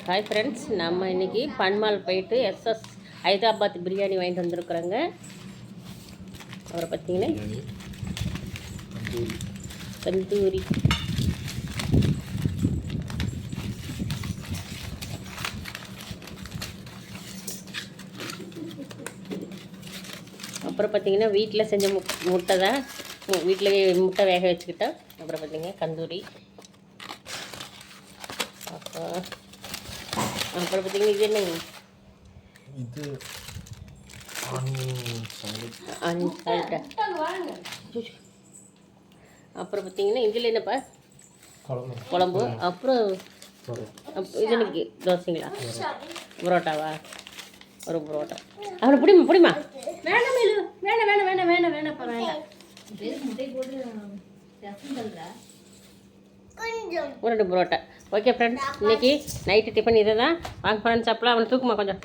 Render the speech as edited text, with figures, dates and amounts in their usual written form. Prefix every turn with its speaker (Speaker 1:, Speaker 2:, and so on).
Speaker 1: Hi friends, நம்ம இன்றைக்கி பன்மால் போயிட்டு எஸ்எஸ் ஹைதராபாத் பிரியாணி வாங்கிட்டு வந்துருக்குறோங்க. அவரை பார்த்தீங்கன்னா தந்தூரி அப்புறம் பார்த்தீங்கன்னா வீட்டில் செஞ்ச முட்டை தான், வீட்டில் முட்டை வேக வச்சுக்கிட்டோம். அப்புறம் பார்த்தீங்கன்னா கந்தூரி, அப்புறம் பார்த்தீங்கன்னா இது என்ன, இது அப்புறம் பார்த்தீங்கன்னா இதில் என்னப்பா குழம்பு. அப்புறம் இது எனக்கு தோசைங்களா, புரோட்டாவா, ஒரு புரோட்டா. அவனை பிடிமா வேணாம் வேணாம் வேணாம் வேணாம் வேணாம் வேணாப்பா வேண்டாம். ஒரு 2 புரோட்டா. ஓகே ஃப்ரெண்ட்ஸ், இன்றைக்கி நைட்டு டிஃபன் இதை தான். வாங்க ஃப்ரெண்ட்ஸ் சாப்பிடலாம். அவனை தூக்குமா கொஞ்சம்.